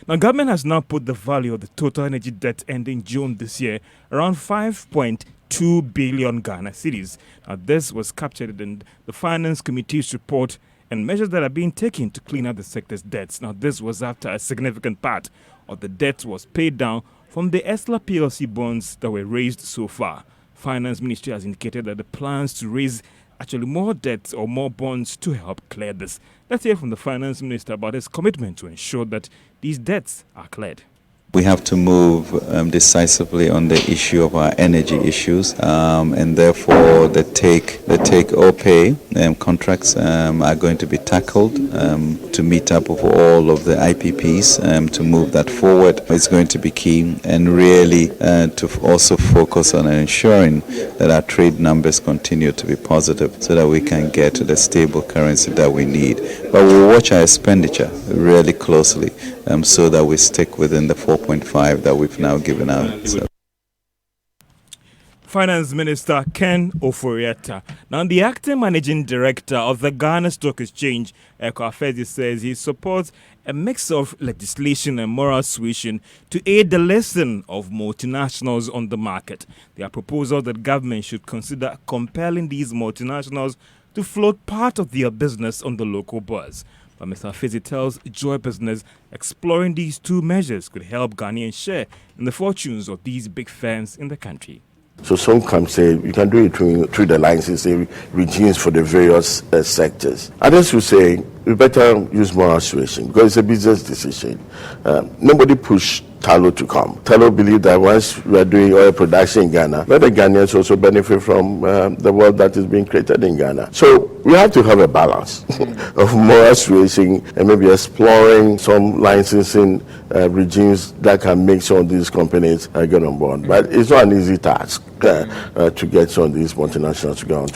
Now, government has now put the value of the total energy debt ending June this year around 5.2 billion Ghana cedis. Now, this was captured in the Finance Committee's report and measures that are being taken to clean up the sector's debts. Now, this was after a significant part of the debt was paid down from the Esla PLC bonds that were raised so far. Finance Ministry has indicated that the plans to raise actually more debt or more bonds to help clear this. Let's hear from the Finance Minister about his commitment to ensure that these debts are cleared. We have to move decisively on the issue of our energy issues, and therefore the take or pay contracts are going to be tackled to meet up with all of the IPPs to move that forward. It's going to be key, and really to also focus on ensuring that our trade numbers continue to be positive so that we can get to the stable currency that we need. But we'll watch our expenditure really closely so that we stick within the 4.5 that we've now given out. So. Finance Minister Ken Ofori-Atta. Now, the acting managing director of the Ghana Stock Exchange, Eko Afezi, says he supports a mix of legislation and moral suasion to aid the lesson of multinationals on the market. There are proposals that government should consider compelling these multinationals to float part of their business on the local bourse. But Mr. Afezi tells Joy Business exploring these two measures could help Ghanaians share in the fortunes of these big firms in the country. So some can say you can do it through the licensing regimes for the various sectors. Others will say we better use moral suasion because it's a business decision. Nobody pushed Tullow to come. Tullow believed that once we are doing oil production in Ghana, let the Ghanaians also benefit from the wealth that is being created in Ghana. So we have to have a balance of moral suasion and maybe exploring some licensing regimes that can make some of these companies get on board. But it's not an easy task to get some of these multinationals to go on.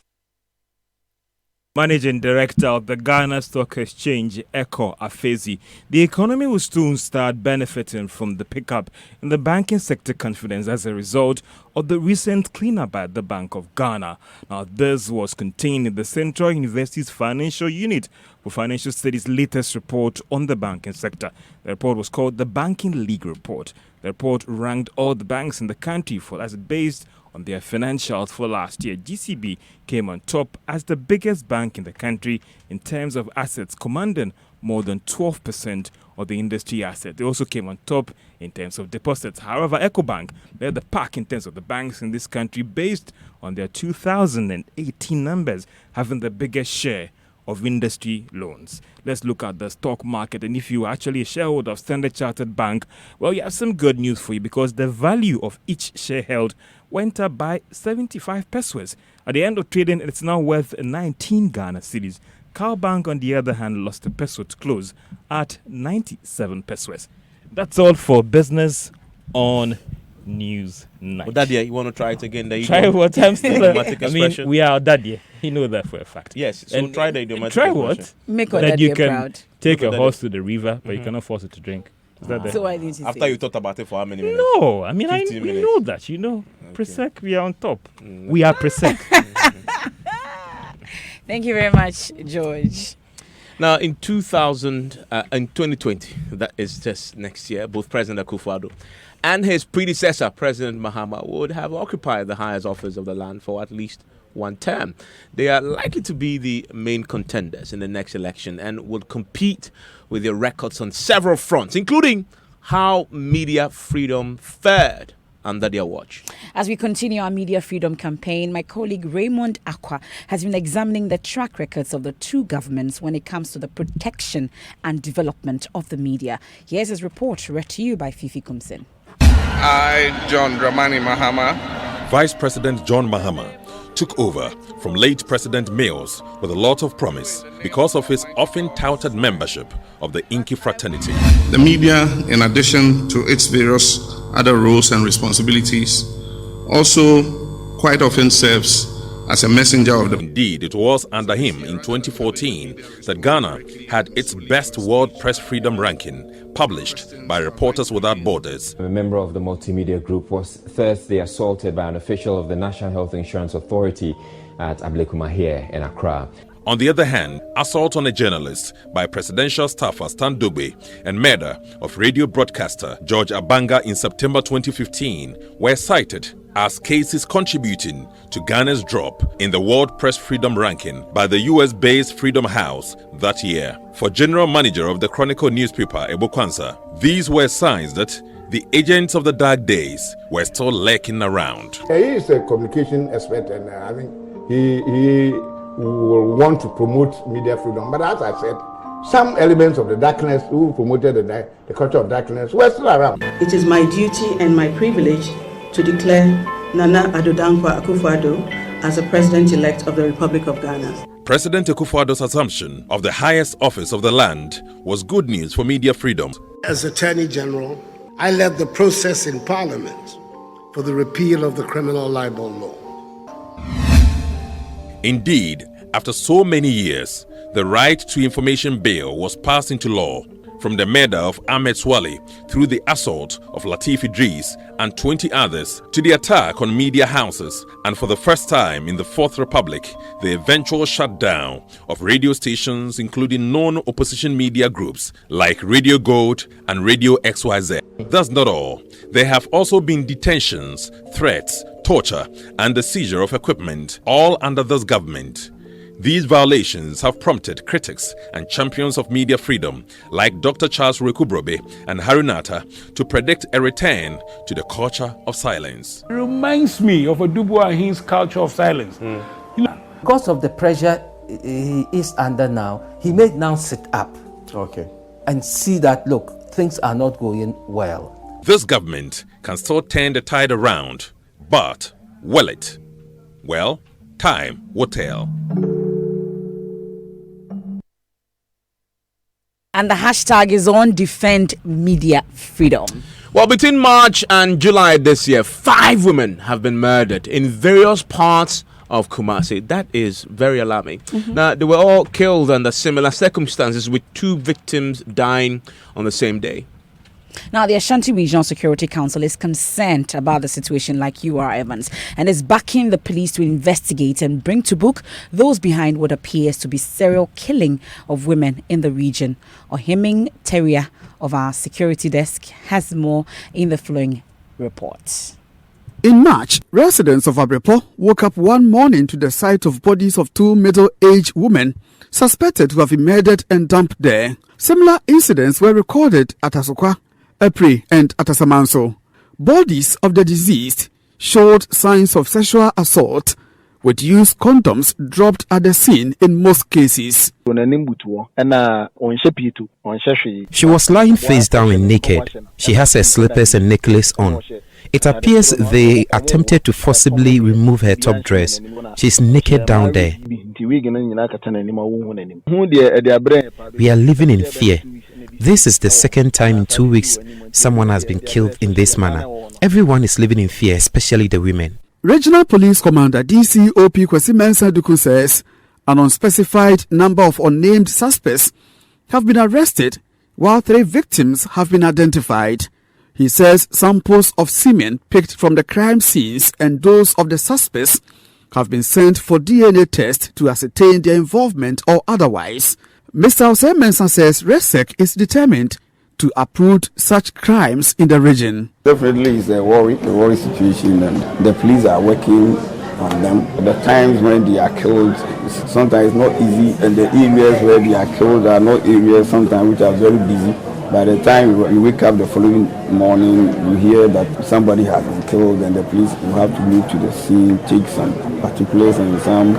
Managing Director of the Ghana Stock Exchange, Eko Afezi. The economy will soon start benefiting from the pickup in the banking sector confidence as a result of the recent cleanup at the Bank of Ghana. Now, this was contained in the Central University's Financial Unit for Financial Studies' latest report on the banking sector. The report was called the Banking League Report. The report ranked all the banks in the country as based on their financials for last year. GCB came on top as the biggest bank in the country in terms of assets, commanding more than 12% of the industry asset. They also came on top in terms of deposits. However, EcoBank led the pack in terms of the banks in this country based on their 2018 numbers, having the biggest share of industry loans. Let's look at the stock market. And if you are actually a shareholder of Standard Chartered Bank, well, you have some good news for you because the value of each share held went up by 75 pesos. At the end of trading, it's now worth 19 Ghana cedis. Cowbank, on the other hand, lost a peso to close at 97 pesos. That's all for business on News Night. Well, Daddy, you want to try it again? Try what? I'm still. I mean, we are Daddy. You know that for a fact. Yes. So and try the idiomatic Try expression. what? Make our that Daddy you can proud. take a horse to the river, but you cannot force it to drink. Is that the? So why didn't you After say you thought about it for how many minutes? No, I mean, we 15 minutes. know that, you know. Okay. Presec, we are on top. We are Presec. Thank you very much, George. Now, in 2020, that is just next year, both President Akufo-Addo and his predecessor, President Mahama, would have occupied the highest office of the land for at least one term. They are likely to be the main contenders in the next election and will compete with their records on several fronts, including how media freedom fared under their watch. As we continue our media freedom campaign, my colleague Raymond Aqua has been examining the track records of the two governments when it comes to the protection and development of the media. Here's his report, read to you by Fifi Kumsin. I, John Dramani Mahama, Vice President John Mahama took over from late President Mills with a lot of promise because of his often touted membership of the Inky fraternity. The media, in addition to its various other roles and responsibilities, also quite often serves as a messenger of the... Indeed, it was under him in 2014 that Ghana had its best World Press Freedom ranking published by Reporters Without Borders. A member of the multimedia group was Thursday assaulted by an official of the National Health Insurance Authority at Ablekuma in Accra. On the other hand, assault on a journalist by presidential staffer Stan Dube and murder of radio broadcaster George Abanga in September 2015 were cited as cases contributing to Ghana's drop in the World Press Freedom Ranking by the US-based Freedom House that year. For General Manager of the Chronicle newspaper, Ebo Kwanzaa, these were signs that the agents of the dark days were still lurking around. He is a communication expert, and I think he will want to promote media freedom. But as I said, some elements of the darkness who promoted the culture of darkness were still around. It is my duty and my privilege to declare Nana Addo Dankwa Akufo-Addo as the President-elect of the Republic of Ghana. President Akufo-Addo's assumption of the highest office of the land was good news for media freedom. As Attorney General, I led the process in Parliament for the repeal of the criminal libel law. Indeed, after so many years, the Right to Information Bill was passed into law. From the murder of Ahmed Swale through the assault of Lateef Idris and 20 others to the attack on media houses, and for the first time in the Fourth Republic, the eventual shutdown of radio stations including non-opposition media groups like Radio Gold and Radio XYZ. That's not all. There have also been detentions, threats, torture and the seizure of equipment, all under this government. These violations have prompted critics and champions of media freedom like Dr. Charles Rekubrobe and Harunata to predict a return to the culture of silence. It reminds me of a Dubois Hines culture of silence. Because of the pressure he is under now, he may now sit up and see that, look, things are not going well. This government can still turn the tide around, but will it? Well, time will tell. And the hashtag is on Defend Media Freedom. Well, between March and July this year, 5 women have been murdered in various parts of Kumasi. That is very alarming. Now, they were all killed under similar circumstances, with 2 victims dying on the same day. Now, the Ashanti Regional Security Council is concerned about the situation like you are, Evans, and is backing the police to investigate and bring to book those behind what appears to be serial killing of women in the region. Ohiming Teria of our security desk has more in the following report. In March, residents of Abrepo woke up one morning to the sight of bodies of 2 middle-aged women suspected to have been murdered and dumped there. Similar incidents were recorded at Asokwa, Epri and Atasamanso. Bodies of the deceased showed signs of sexual assault, with used condoms dropped at the scene in most cases. She was lying face down and naked. She has her slippers and necklace on. It appears they attempted to forcibly remove her top dress. She's naked down there. We are living in fear. This is the second time in 2 weeks someone has been killed in this manner. Everyone is living in fear, especially the women. Regional Police Commander DCOP Kwesi Mensah Duku says an unspecified number of unnamed suspects have been arrested, while 3 victims have been identified. He says samples of semen picked from the crime scenes and those of the suspects have been sent for DNA test to ascertain their involvement or otherwise. Mr. Hossein Mensah says RESEC is determined to uproot such crimes in the region. Definitely it's a worry situation, and the police are working on them. At the times when they are killed, sometimes it's not easy, and the areas where they are killed are not areas sometimes which are very busy. By the time you wake up the following morning, you hear that somebody has been killed, and the police will have to move to the scene, take some particulars and some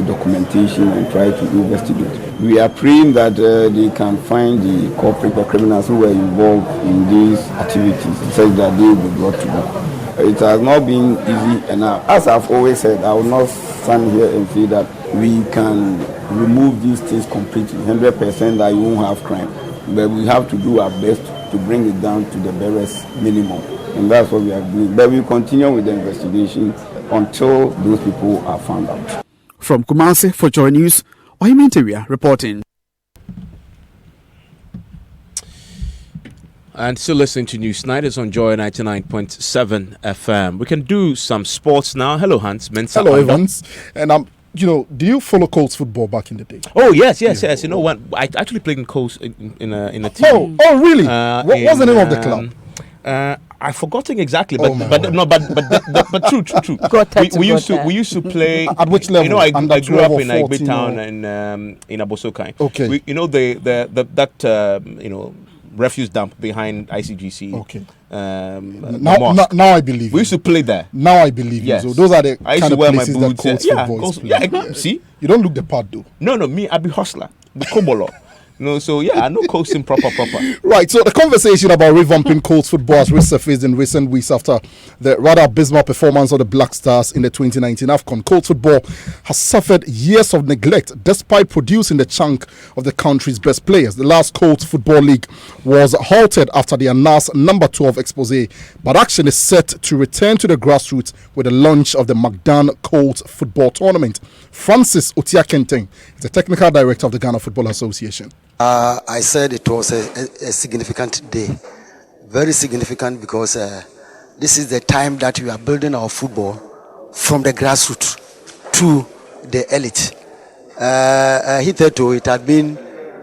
documentation and try to investigate. We are praying that they can find the culprit, the criminals who were involved in these activities, such that they will be brought to book. It has not been easy, and as I've always said, I will not stand here and say that we can remove these things completely, 100% that you won't have crime. But we have to do our best to bring it down to the barest minimum, and that's what we are doing. But we continue with the investigation until those people are found out. From Kumasi for Joy News, Ohiming Teria reporting. And still listening to News Night is on Joy 99.7 FM. We can do some sports now. Hello, Hans. Mensah. Hello, Evans. And do you follow Colts football back in the day? Oh yes. You know what? I actually played in Colts in a team. Oh really? What's the name of the club? I've forgotten exactly, but true. We used to play. At which level? You know, I grew up in Igbe Igbe town and in Abosokai. Okay. You know that refuse dump behind ICGC. Okay. Now I believe you. We used to play there. Now I believe you. So those are the I used kind to of wear my places boots. that coach football is playing. See, you don't look the part though. No, me. I be hustler, the kobolo. No, so I know coaching proper. Right, so the conversation about revamping Colts football has resurfaced in recent weeks after the rather abysmal performance of the Black Stars in the 2019 AFCON. Colts football has suffered years of neglect despite producing the chunk of the country's best players. The last Colts Football League was halted after the announced number 12 expose, but action is set to return to the grassroots with the launch of the Magdan Colts Football Tournament. Francis Otiakenteng is the technical director of the Ghana Football Association. I said it was a significant day, very significant, because this is the time that we are building our football from the grassroots to the elite. Hitherto, it had been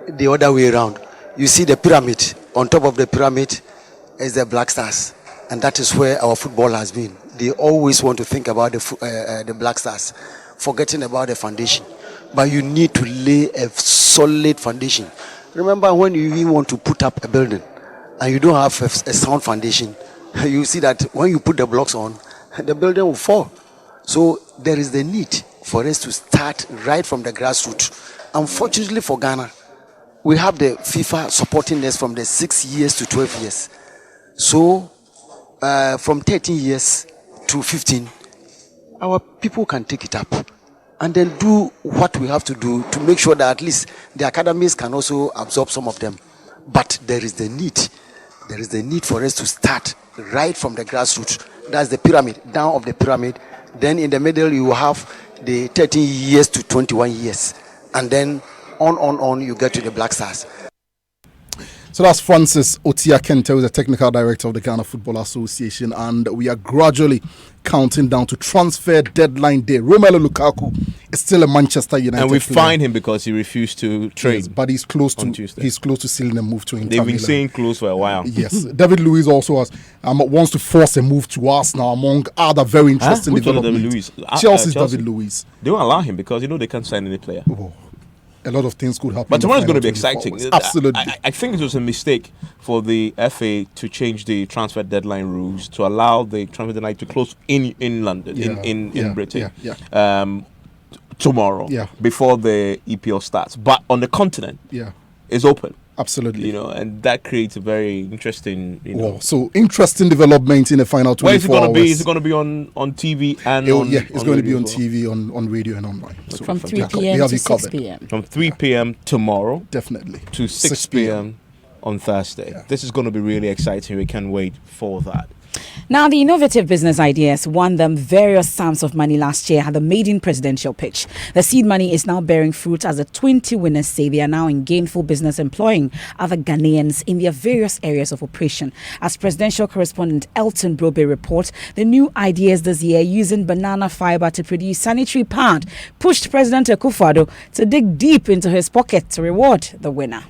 the other way around. You see the pyramid, on top of the pyramid is the Black Stars, and that is where our football has been. They always want to think about the Black Stars, forgetting about the foundation. But you need to lay a solid foundation. Remember, when you even want to put up a building and you don't have a sound foundation, you see that when you put the blocks on, the building will fall. So there is the need for us to start right from the grassroots. Unfortunately for Ghana, we have the FIFA supporting us from the 6 years to 12 years. So from 13 years to 15, our people can take it up and then do what we have to do to make sure that at least the academies can also absorb some of them. But there is the need for us to start right from the grassroots. That's the pyramid, down of the pyramid. Then in the middle you have the 13 years to 21 years. And then on you get to the Black Stars. So that's Francis Otiakente, who is the technical director of the Ghana Football Association, and we are gradually counting down to transfer deadline day. Romelu Lukaku is still a Manchester United and we player. fined him because he refused to trade. Yes, but he's close to sealing a move to Inter They've been Milan. saying close for a while. Yes, David Luiz also wants to force a move to Arsenal, among other very interesting developments. Chelsea's David Luiz. They won't allow him because they can't sign any player. Oh. A lot of things could happen. But tomorrow's going to be exciting. Absolutely. I think it was a mistake for the FA to change the transfer deadline rules to allow the transfer deadline to close in London, in Britain, tomorrow, before the EPL starts. But on the continent, it's open. Absolutely. And that creates a very interesting, so interesting development in the final 24 Where is it going hours. to be? Is it going to be on TV and it's going to be on TV, on radio and online. So from 3 p.m. to 6 p.m. From 3 p.m. tomorrow. Definitely. To 6 p.m. on Thursday. Yeah. This is going to be really exciting. We can't wait for that. Now, the innovative business ideas won them various sums of money last year at the maiden presidential pitch. The seed money is now bearing fruit as the 20 winners say they are now in gainful business employing other Ghanaians in their various areas of operation. As presidential correspondent Elton Brobe reports, the new ideas this year using banana fiber to produce sanitary pad pushed President Akufo-Addo to dig deep into his pocket to reward the winner.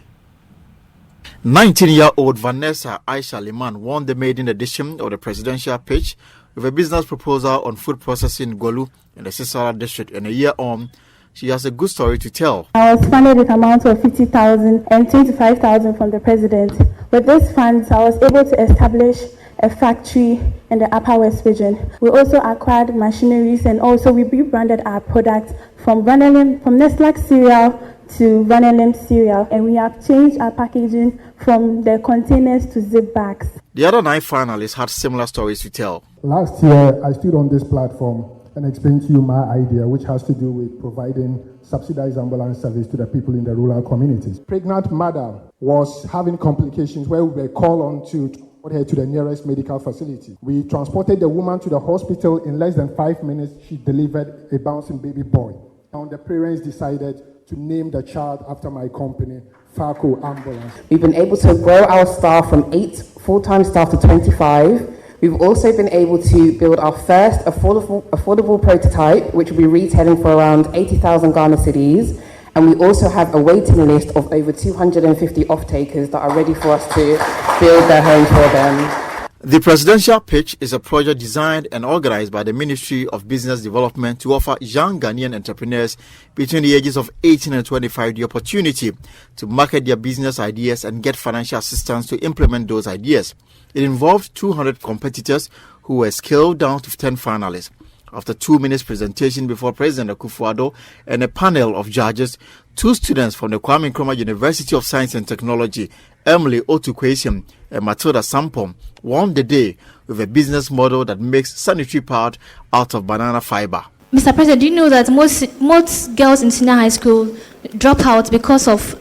19-year-old Vanessa Aisha Liman won the maiden edition of the presidential pitch with a business proposal on food processing in Golu in the Sisara district. And a year on, she has a good story to tell. I was funded with amounts of 50,000 and 25,000 from the president. With these funds, I was able to establish a factory in the Upper West region. We also acquired machineries and also we rebranded our products from Nestlac cereal to Vanillin cereal, and we have changed our packaging from the containers to zip bags. The other 9 finalists had similar stories to tell. Last year, I stood on this platform and explained to you my idea, which has to do with providing subsidized ambulance service to the people in the rural communities. Pregnant mother was having complications where we were called on to transport her to the nearest medical facility. We transported the woman to the hospital. In less than 5 minutes, she delivered a bouncing baby boy. And the parents decided to name the child after my company, Farco Ambulance. We've been able to grow our staff from 8 full-time staff to 25. We've also been able to build our first affordable prototype, which will be retailing for around 80,000 Ghana cedis. And we also have a waiting list of over 250 off-takers that are ready for us to build their homes for them. The presidential pitch is a project designed and organized by the Ministry of Business Development to offer young Ghanaian entrepreneurs between the ages of 18 and 25 the opportunity to market their business ideas and get financial assistance to implement those ideas. It involved 200 competitors who were scaled down to 10 finalists. After 2 minutes presentation before President Akufo-Addo and a panel of judges, 2 students from the Kwame Nkrumah University of Science and Technology, Emily Otukwesiam and Matilda Sampom, won the day with a business model that makes sanitary pad out of banana fiber. Mr. President, do you know that most girls in senior high school drop out because of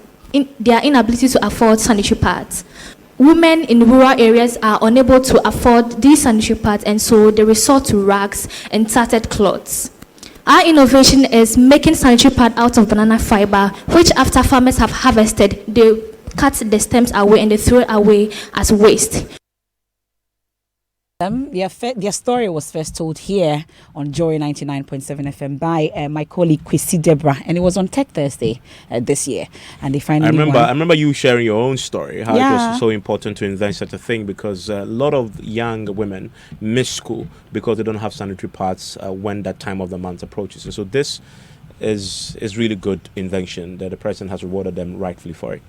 their inability to afford sanitary pads? Women in rural areas are unable to afford these sanitary pads, and so they resort to rags and tattered clothes. Our innovation is making sanitary pad out of banana fiber, which after farmers have harvested, they cut the stems away and they throw it away as waste. Their story was first told here on Joy 99.7 FM by my colleague Kwesi Deborah, and it was on Tech Thursday this year. And they finally I remember you sharing your own story, how it was so important to invent such a thing, because a lot of young women miss school because they don't have sanitary pads when that time of the month approaches. And so this is really good invention that the president has rewarded them rightfully for it.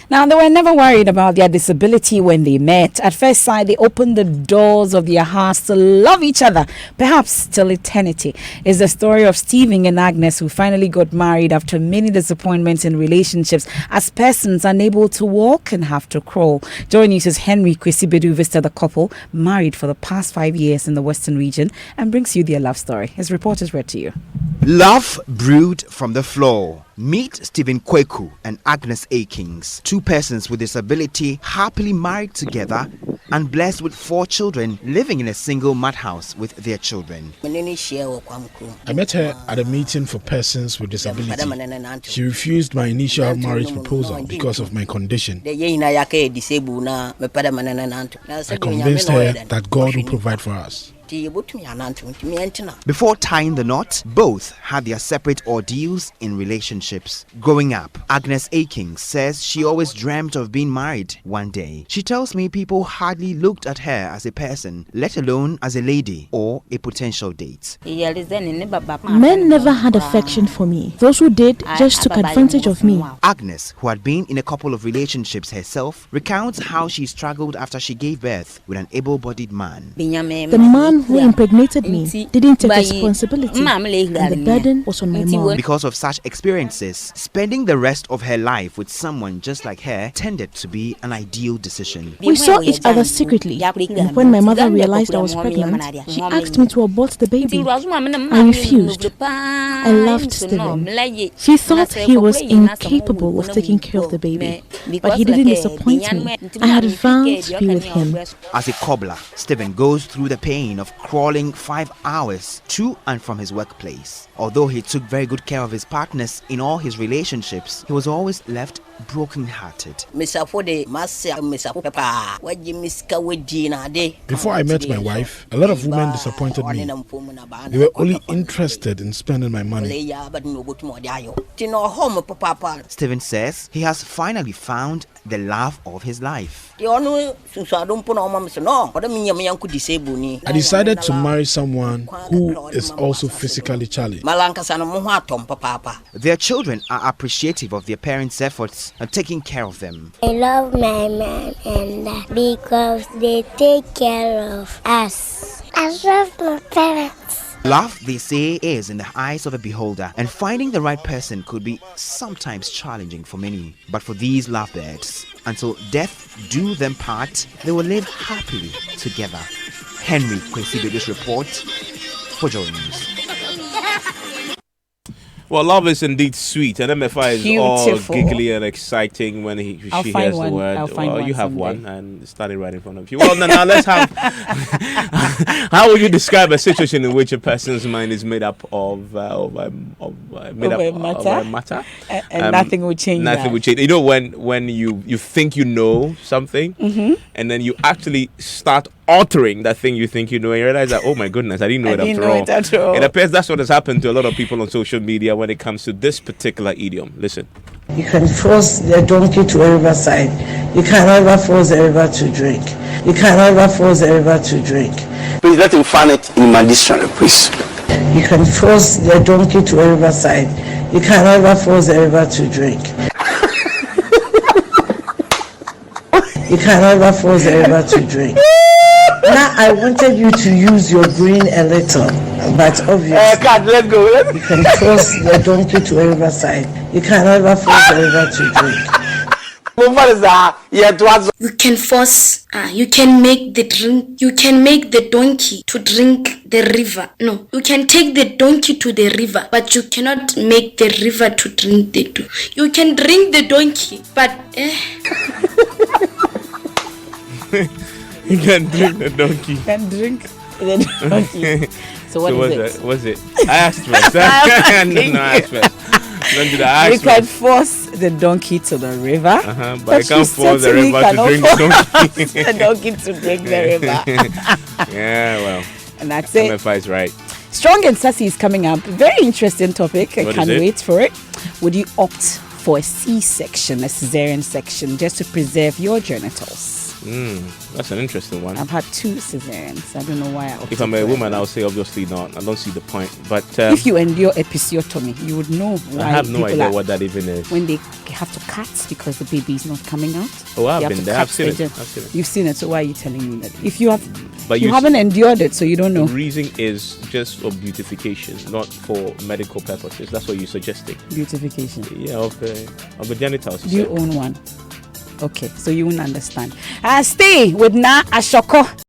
Now, they were never worried about their disability when they met. At first sight, they opened the doors of their hearts to love each other, perhaps till eternity. It's the story of Stephen and Agnes, who finally got married after many disappointments in relationships as persons unable to walk and have to crawl. Joy News' Henry Kwesibedu visited the couple, married for the past 5 years in the Western region, and brings you their love story. His report is read to you. Love brewed from the floor. Meet Stephen Kweku and Agnes Akings, 2 persons with disability happily married together and blessed with 4 children living in a single madhouse with their children. I met her at a meeting for persons with disability. She refused my initial marriage proposal because of my condition. I convinced her that God will provide for us. Before tying the knot, both had their separate ordeals in relationships. Growing up, Agnes Akings says she always dreamt of being married one day. She tells me people hardly looked at her as a person, let alone as a lady or a potential date. Men never had affection for me. Those who did just took advantage of me. Agnes, who had been in a couple of relationships herself, recounts how she struggled after she gave birth with an able-bodied man. The man who impregnated me didn't take responsibility, and the burden was on my mom. Because of such experiences, spending the rest of her life with someone just like her tended to be an ideal decision. We saw each other secretly, and when my mother realized I was pregnant, she asked me to abort the baby. I refused. I loved Stephen. She thought he was incapable of taking care of the baby, but he didn't disappoint me. I had vowed to be with him. As a cobbler, Stephen goes through the pain of crawling 5 hours to and from his workplace. Although he took very good care of his partners in all his relationships, he was always left broken-hearted. Before I met my wife, a lot of women disappointed me. They were only interested in spending my money. Stephen says he has finally found the love of his life. I decided to marry someone who is also physically challenged. Their children are appreciative of their parents' efforts and taking care of them. I love my mom and dad because they take care of us. I love my parents. Love, they say, is in the eyes of a beholder, and finding the right person could be sometimes challenging for many. But for these lovebirds, until death do them part, they will live happily together. Henry Kwesibedu's report for Joy News. Well, love is indeed sweet, and MFI is Beautiful. all giggly and exciting when she hears the word. Well, you have one, and it's standing right in front of you. Well, now let's have. How would you describe a situation in which a person's mind is made up of matter, and nothing will change? Nothing will change. You know, when you think you know something, and then you actually start altering that thing you think you know, and you realize that, oh my goodness, I didn't know it after all. It appears that's what has happened to a lot of people on social media when it comes to this particular idiom. Listen. You can force the donkey to a riverside. You can never force the river to drink. You can never force the river to drink. Please let him find it in my dictionary, please. You can force the donkey to a riverside. You can never force the river to drink. You can never force the river to drink. Now I wanted you to use your brain a little, but obviously let's go. You can force the donkey to a riverside. You can never force the river to drink. You can force. You can make the drink. You can make the donkey to drink the river. No, you can take the donkey to the river, but you cannot make the river to drink the donkey. You can drink the donkey, but. You can drink the donkey. You can drink the donkey. So what is it? What's it? I asked first. I asked first. Don't do that. You can force the donkey to the river, but you can't force the river to drink the donkey. The donkey to drink the river. Yeah, well. And that's it. MFI is right. Strong and Sassy is coming up. Very interesting topic. I can't wait for it. Would you opt for a C-section, a cesarean section, just to preserve your genitals? That's an interesting one. I've had 2 cesareans. I don't know why. If I'm a woman, I'll say obviously not. I don't see the point. But if you endure episiotomy, you would know why. I have no idea what that even is. When they have to cut because the baby is not coming out. Oh, I've been there. I've seen it. You've seen it. So why are you telling me that? If you have, but you haven't endured it, so you don't know. The reason is just for beautification, not for medical purposes. That's what you're suggesting. Beautification. Yeah, of the genitals. Do you own one? Okay, so you won't understand. Stay with Na Ashoko.